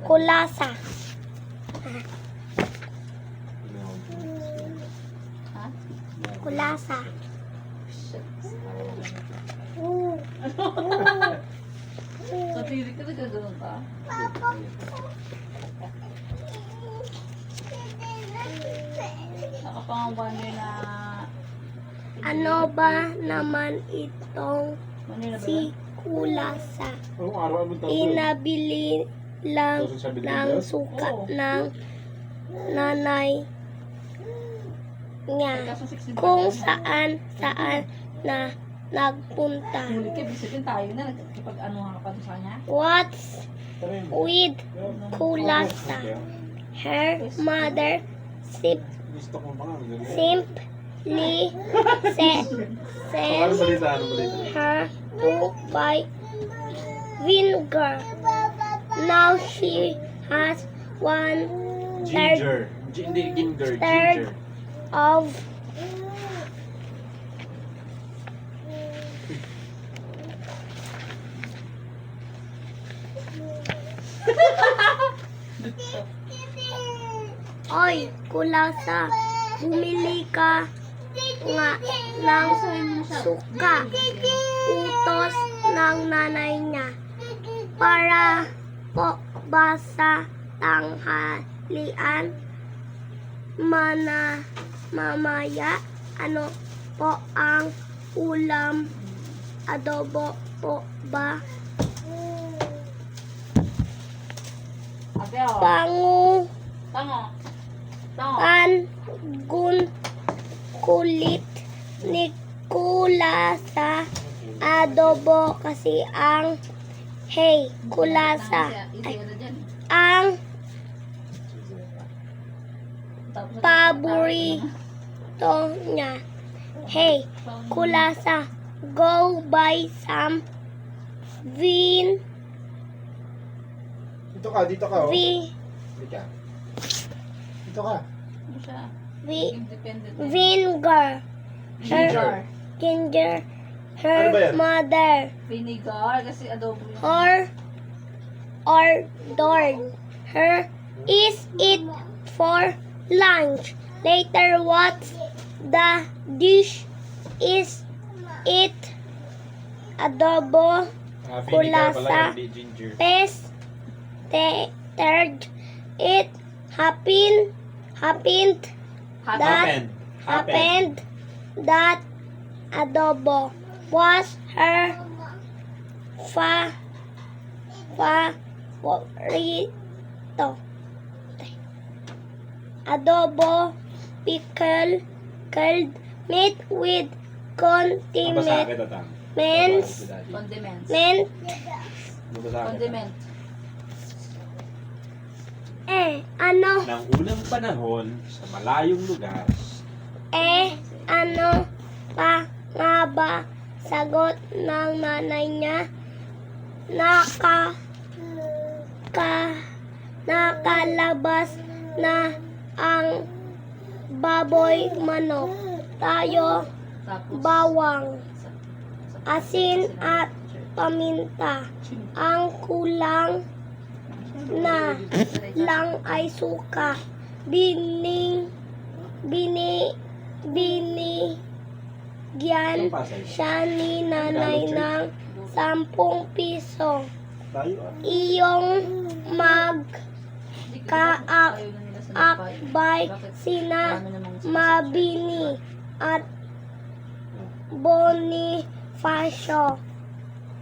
kulasa. Ha? Kulasa. Katiri ka na gano'n ka? Nakapangawan nyo na... Ano ba naman itong Ano na ba si yan? kulasa? Anong araw mo tawag? Inabili lang ng suka ng nanay niya Kaso 60 kung saan na nagpunta. Huli ka, ibig sabihin tayo na nagkipag-ano ka pa doon sa kanya? What's with kulasa? Her mother Gusto ko pa nga. simply Ano sent balita? Ano balita? her to buy vinegar. Now she has 1/3 Ginger. Hindi, ginger. Third. Ginger. of Oy, kulasa, bumili ka nga ng suka. Utos ng nanay niya para po ba sa tanghalian mamaya ano po ang ulam, adobo po ba, Ate, oh. pangu Tango. Tango. pangun kulit ni kulasa, adobo kasi ang hey kulasa Ito na dyan. ang Tapos, paborito niya. Hey, kulasa, go buy some Dito ka, oh. vi, Dito ka. Dito ka. Ano siya? vi, Independent. vinegar. Vinegar. Ginger. Ano Her ba yan? mother. Vinegar. Kasi adobo yun. Ordered her is it for lunch. Later, what's the dish? Is it adobo? Kulasa. Ginger. Third, it happened that adobo was her favorito. Adobo, pickled meat with condiments. Condiments. Condiment. Ano? Nang unang panahon, sa malayong lugar, Ano pa nga ba? Sagot ng nanay niya. Nakalabas na ang baboy, manok, tayo, Tapos, bawang, asin at paminta. Ang kulang na lang ay suka. Binigyan siya ni nanay ng 10 piso. tayo Iyong ayaw na nila sa nagpay. akbay sina Marami namang Mabini at Bonifacio.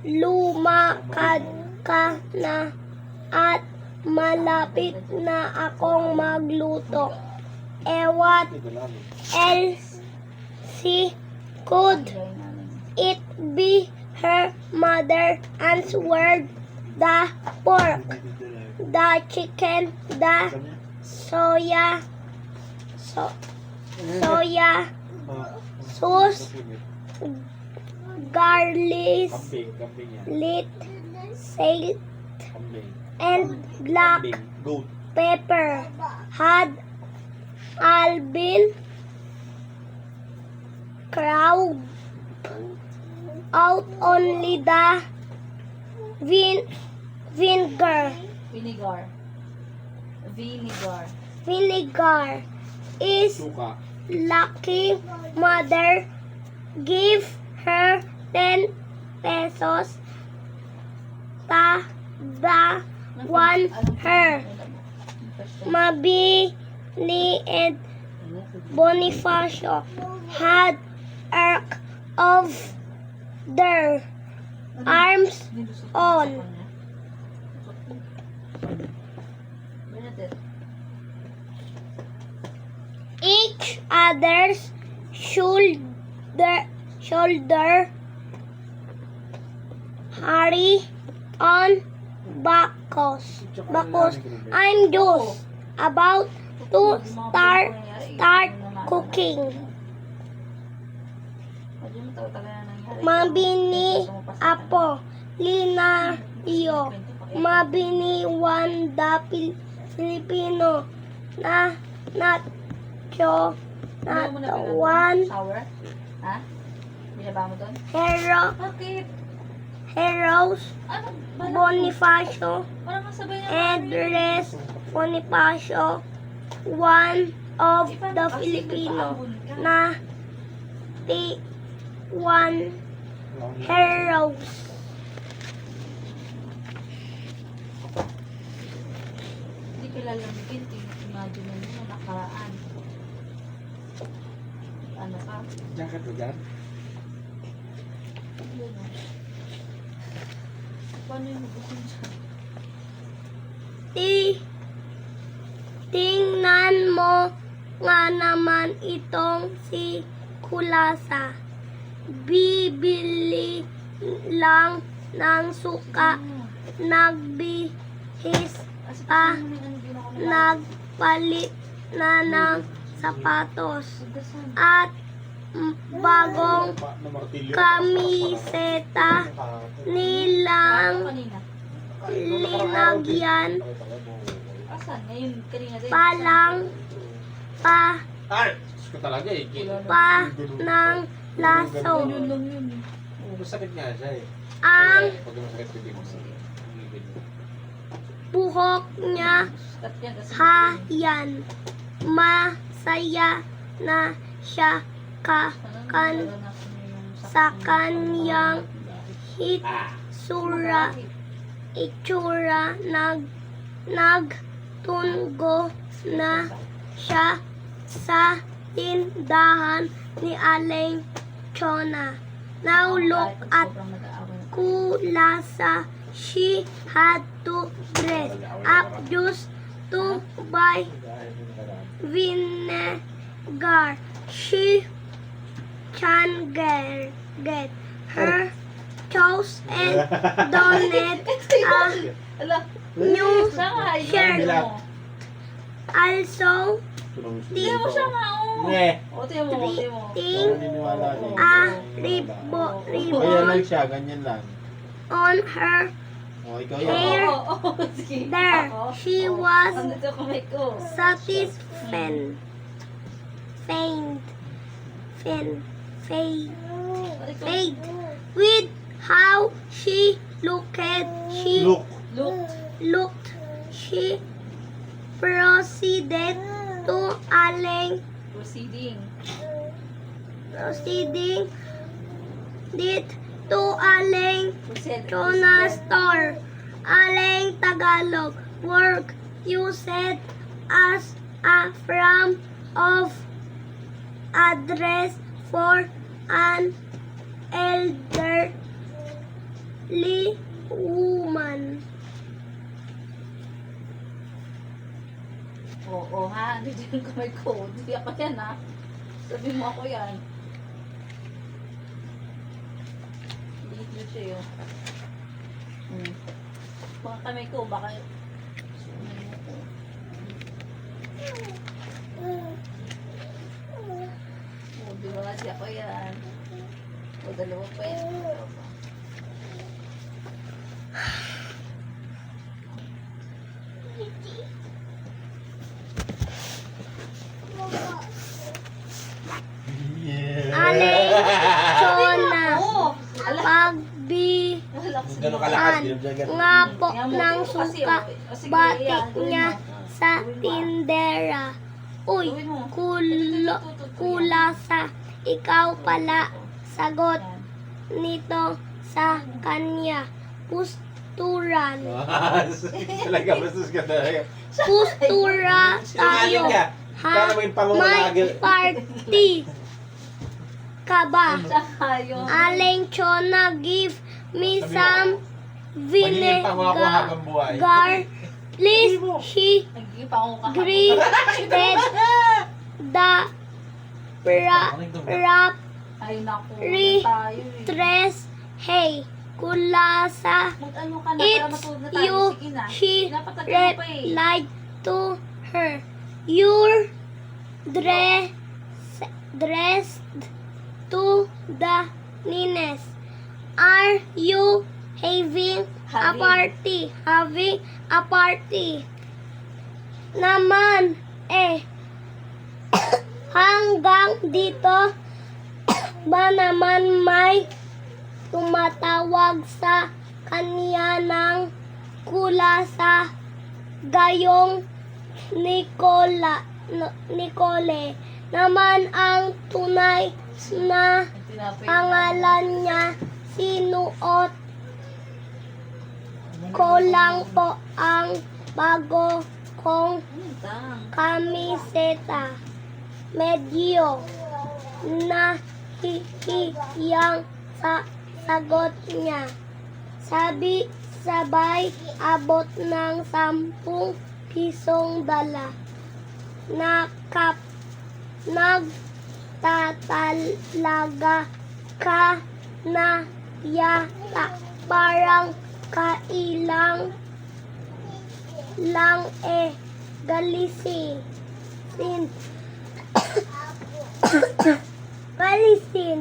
Lumakad ka na at malapit na akong magluto. What else could Ayaw namin. it be? Her mother answered. The pork, the chicken, the soya sauce, garlic, Kambing yan. lit, salt, Kambing. and black Kambing. Goat. pepper. Had Alvin crowd out only the vinegar. Vinegar. Vinegar. Vinegar is Suka. lucky mother. Give her 10 pesos. The one her. Mabini and Bonifacio had arc of their arms on. Bernadette. Each other's shoulder hurry on Bacchus. I'm just about to start cooking. Mabini Apo Linario. Mabini Wanda Filipino. Na Nacho Natawan Sour? Ha? Binaba mo doon? Hero Bakit? Heroes Ano? Bonifacio Parang kasabay na Andres Bonifacio, one of the Filipino na T1 heroes. Hindi kilala mo din. Imagine mo yung nakaraan. Ano ka? Jacket mo dyan? Yun o. Paano yung gusto dyan? Tingnan mo nga naman itong si Kulasa. Bibili lang ng suka, nagbihis pa, nagpalit na ng sapatos at bagong kamiseta nilang Kanina. linagyan Asan? Ngayon, kanina din. palang Ay! Diyos ko talaga eh. pa ng laso. Yun lang yun. Masakit nga siya eh. Ang Pag masakit hindi mo. buhok niya Sikat yan kasi. hayan. Masaya na siya sa kanyang itsura nagtungo na siya sa tindahan ni Aling Chona. Now look at Kulasa. She had to dress up just to buy vinegar. She can get her toast and donate a Ala, new siya nga. shirt. Mo. Also, Tingnan mo siya nga, oh. O, tingnan mo, tingnan mo. ting a ribbon lang siya, ganyan lang. on her O, ikaw hair. Oo, sige. There, Ako. she was Ang dito kamay ko. satisfied with how she looked. Look. Look. She proceeded to Aling Proceeding. Proceed. Chona store. Aling Tagalog work used as a form of address for an elderly woman. Oo, ha? Dito yung kamay ko. Hindi ako yan, ha? Sabi mo ako yan. Dito siya yun. Mga kamay ko, baka... Oh, di ba kasi ako yan? O, dalawa pa yan. Aling Chona Oo! Ala! pagbi Wala ko Gano'n kalakas, An, di ba? nga po ng suka, batik niya sa tindera. Uy, Gawin mo. kulasa, ikaw pala. Sagot Yan. nito sa kanya. Pusturan. Talaga, bastos ka talaga. Pustura tayo. Sinungaling ka. Kaya mo yung pangulo na May agad. party ka ba? Tsaka yung... Aling Chona, give me some Magiging pangulo ako habang buhay. vinegar. Please, he Nag-iipang ako greeted the rap Ay, naku. Re- Tayo eh. tres. Hey, kulasa. Mag-ano ka na para It's matulog na tayo. you, Sige na. he Pinapatagal mo pa eh. replied to her. You're dressed to the nines. Are you having a party? Having a party. Naman, hanggang dito ba naman may tumatawag sa kanya ng kulasa gayong Nicole naman ang tunay na Tinapay pangalan niya. Sinuot ko lang po ang bago kong kamiseta. Medyo nahihiyang sa sagot niya. Sabay abot ng 10 pisong dala. Nagtatalaga ka na yata. Parang kailang lang galisin. Galisin.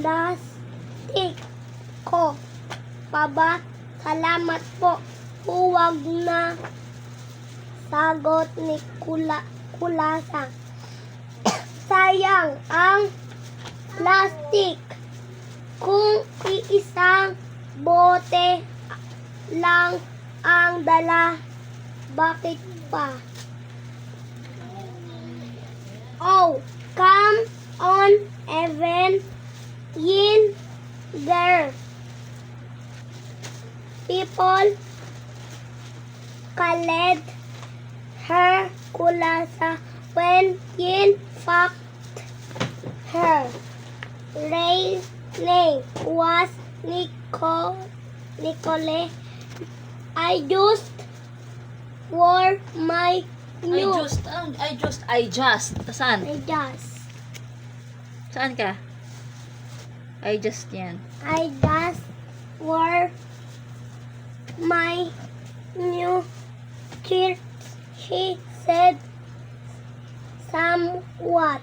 Ipaplastik ko pa ba? Salamat po. Huwag na. Sagot ni Kulasa. Sayang ang plastic. Kung iisang bote lang ang dala, bakit pa? Oh, come on, even in there. People called her Kulasa when in fact her real name was Nicole. I just wore my new. I just. Saan? I just Saan ka? I just yan. wore my new shirt. She said somewhat.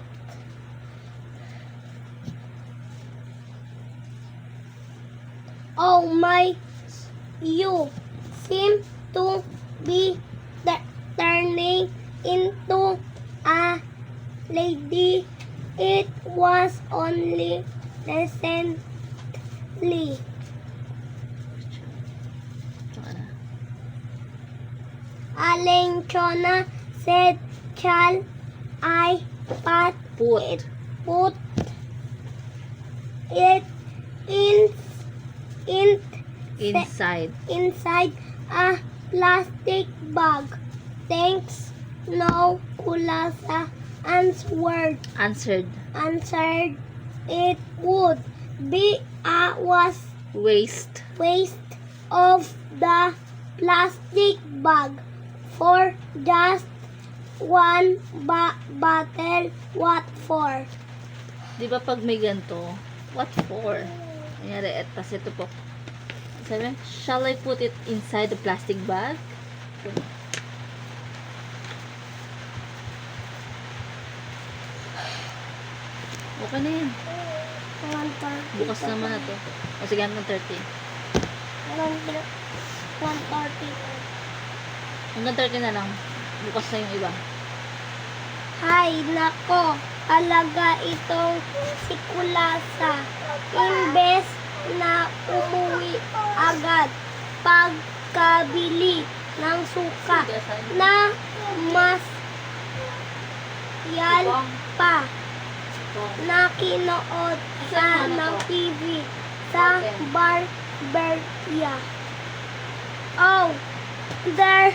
Oh my, you seem to be turning into a lady. It was only recently. Tsaka na. Aling Chona said, shall I put it inside a plastic bag? Thanks. No, Kulasa answered. It would be a Waste. waste of the plastic bag for just one bottle. What for? Di ba pag may ganito, what for? Nangyari, tas ito po. Sabi, shall I put it inside the plastic bag? Okay na yan. 130. Bukas naman na to. O sige, hanggang 30. 130. Hanggang 30 na lang. Bukas na yung iba. Hay, nako. Alaga itong si Kulasa. Imbes na umuwi agad pagkabili ng suka na mas yal pa na kinood sa ng TV sa Barberia. Oh, there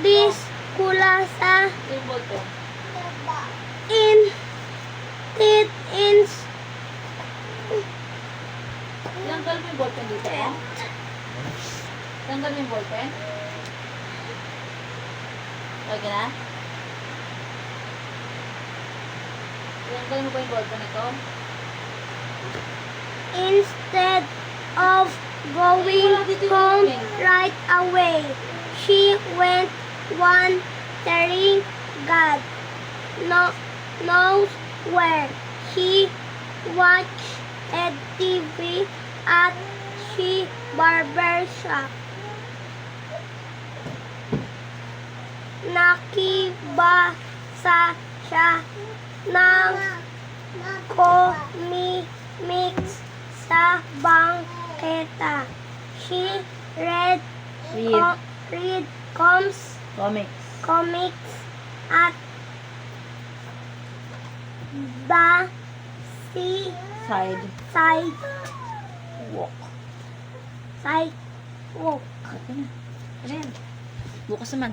this kula sa Yung boto. in it ins Tanggal mo yung ballpen dito, oh. Tanggal mo yung ballpen. Okay na? Tanggal mo ba yung ballpen ito? instead of going home right away. She went wandering God knows where. She watched a TV at she barber shop. Nakibasa siya ng comics sa bangketa. She read Comics. comics at the Side. sidewalk. Okay na. Ano yan? Bukas naman.